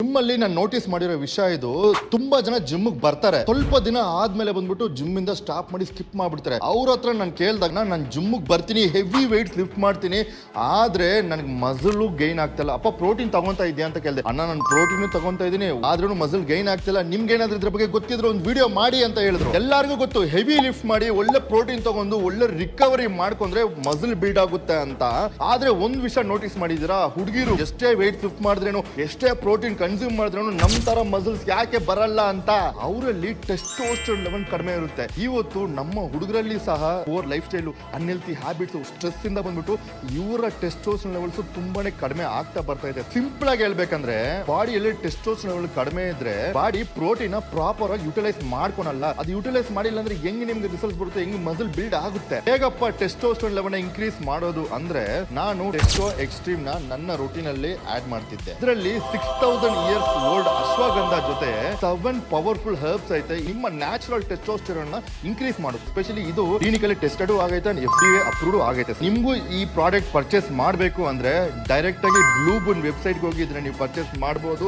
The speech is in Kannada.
ನಿಮ್ಮಲ್ಲಿ ನಾನು ನೋಟಿಸ್ ಮಾಡಿರೋ ವಿಷಯ ಇದು. ತುಂಬಾ ಜನ ಜಿಮ್ ಬರ್ತಾರೆ, ಸ್ವಲ್ಪ ದಿನ ಆದ್ಮೇಲೆ ಬಂದ್ಬಿಟ್ಟು ಜಿಮ್ ಇಂದ ಸ್ಟಾಪ್ ಮಾಡಿ ಸ್ಕಿಪ್ ಮಾಡ್ಬಿಡ್ತಾರೆ. ಅವ್ರ ಹತ್ರ ನಾನು ಕೇಳಿದಾಗ ನಾನು ಜಿಮ್ ಬರ್ತೀನಿ, ಹೆವಿ ವೆಯ್ಟ್ಸ್ ಲಿಫ್ಟ್ ಮಾಡ್ತೀನಿ, ಆದ್ರೆ ನನಗೆ ಮಸಲ್ ಗೈನ್ ಆಗ್ತಿಲ್ಲ. ಅಪ್ಪ ಪ್ರೋಟೀನ್ ತಗೊಂತಾ ಇದೆಯಾ ಅಂತ ಕೇಳಿದೆ. ಅಣ್ಣ ನಾನು ಪ್ರೋಟೀನ್ ತಗೊಂತಾ ಇದೀನಿ, ಆದ್ರೂ ಮಸಲ್ ಗೈನ್ ಆಗ್ತಿಲ್ಲ, ನಿಮ್ಗೆ ಏನಾದ್ರೂ ಇದ್ರ ಬಗ್ಗೆ ಗೊತ್ತಿದ್ರೆ ಒಂದು ವಿಡಿಯೋ ಮಾಡಿ ಅಂತ ಹೇಳಿದ್ರು. ಎಲ್ಲರಿಗೂ ಗೊತ್ತು ಹೆವಿ ಲಿಫ್ಟ್ ಮಾಡಿ ಒಳ್ಳೆ ಪ್ರೋಟೀನ್ ತಗೊಂಡು ಒಳ್ಳೆ ರಿಕವರಿ ಮಾಡ್ಕೊಂಡ್ರೆ ಮಸಲ್ ಬಿಲ್ಡ್ ಆಗುತ್ತೆ ಅಂತ. ಆದ್ರೆ ಒಂದ್ ವಿಷಯ ನೋಟಿಸ್ ಮಾಡಿದೀರಾ, ಹುಡುಗಿರು ಎಷ್ಟೇ ವೆಯ್ಟ್ ಲಿಫ್ಟ್ ಮಾಡಿದ್ರೇನು, ಎಷ್ಟೇ ಪ್ರೋಟೀನ್ ಕನ್ಸ್ಯೂಮ್ ಮಾಡಿದ್ರೇನು ನಮ್ ತರ ಮಸಲ್ಸ್ ಯಾಕೆ ಬರಲ್ಲ ಅಂತ, ಅವರಲ್ಲಿ ಟೆಸ್ಟೋಸ್ಟೆರಾನ್ ಲೆವೆಲ್ ಕಡಿಮೆ ಇರುತ್ತೆ. ಇವತ್ತು ನಮ್ಮ ಹುಡುಗರಲ್ಲಿ ಸಹ over life style, unhealthy habits, stress ಇಂದ ಬಂದ್ಬಿಟ್ಟು ಇವರ ಟೆಸ್ಟೋಸ್ಟೆರಾನ್ ಲೆವೆಲ್ಸ್ ತುಂಬಾನೇ ಕಡಿಮೆ ಆಗ್ತಾ ಬರ್ತಾ ಇದೆ. ಸಿಂಪಲ್ ಆಗಿ ಹೇಳ್ಬೇಕಂದ್ರೆ ಬಾಡಿಯಲ್ಲಿ ಟೆಸ್ಟೋಸ್ಟೆರಾನ್ ಲೆವೆಲ್ ಕಡಿಮೆ ಇದ್ರೆ ಬಾಡಿ ಪ್ರೋಟೀನ್ ಪ್ರಾಪರ್ ಆಗಿ ಯುಟಿಲೈಸ್ ಮಾಡ್ಕೊಳಲ್ಲ. ಅದು ಯುಟಿಲೈಸ್ ಮಾಡಿಲ್ಲ ಅಂದ್ರೆ ಹೆಂಗ್ ನಿಮ್ಗೆ ರಿಸಲ್ಟ್ಸ್ ಬರುತ್ತೆ, ಹೆಂಗ್ ಮಸಲ್ ಬಿಲ್ಡ್ ಆಗುತ್ತೆ. ಹೇಗಪ್ಪ ಟೆಸ್ಟೋಸ್ಟೆರಾನ್ ಲೆವೆಲ್ ಇನ್ಕ್ರೀಸ್ ಮಾಡೋದು ಅಂದ್ರೆ, ನಾನು ಟೆಸ್ಟೋ ಎಕ್ಸ್ಟ್ರೀಮ್ ನನ್ನ ರೂಟೀನ್ ಅಲ್ಲಿ ಆಡ್ ಮಾಡ್ತಿದ್ದೆ. ಇದರಲ್ಲಿ 6000 ಇಯರ್ಸ್ ಓಲ್ಡ್ ಅಶ್ವಗಂಧ ಜೊತೆ 7 ಪವರ್ಫುಲ್ ಹರ್ಬ್ಸ್ ಐತೆ. ನಿಮ್ಮ ನ್ಯಾಚುರಲ್ ಟೆಸ್ಟೋಸ್ಟೆರಾನ್ ಇನ್ಕ್ರೀಸ್ ಮಾಡುತ್ತೆ. ಸ್ಪೆಷಲಿ ಇದು ಕ್ಲಿನಿಕಲಿ ಟೆಸ್ಟೆಡ್ ಆಗೈತೆ, FDA ಅಪ್ರೂವ್ಡ್ ಆಗೈತೆ. ನಿಮ್ಗೂ ಈ ಪ್ರಾಡಕ್ಟ್ ಪರ್ಚೇಸ್ ಮಾಡಬೇಕು ಅಂದ್ರೆ ಡೈರೆಕ್ಟ್ ಆಗಿ ಬ್ಲೂ ಬೂನ್ ವೆಬ್ಸೈಟ್ ಹೋಗಿ ಇದನ್ನ ನೀವು ಪರ್ಚೇಸ್ ಮಾಡಬಹುದು.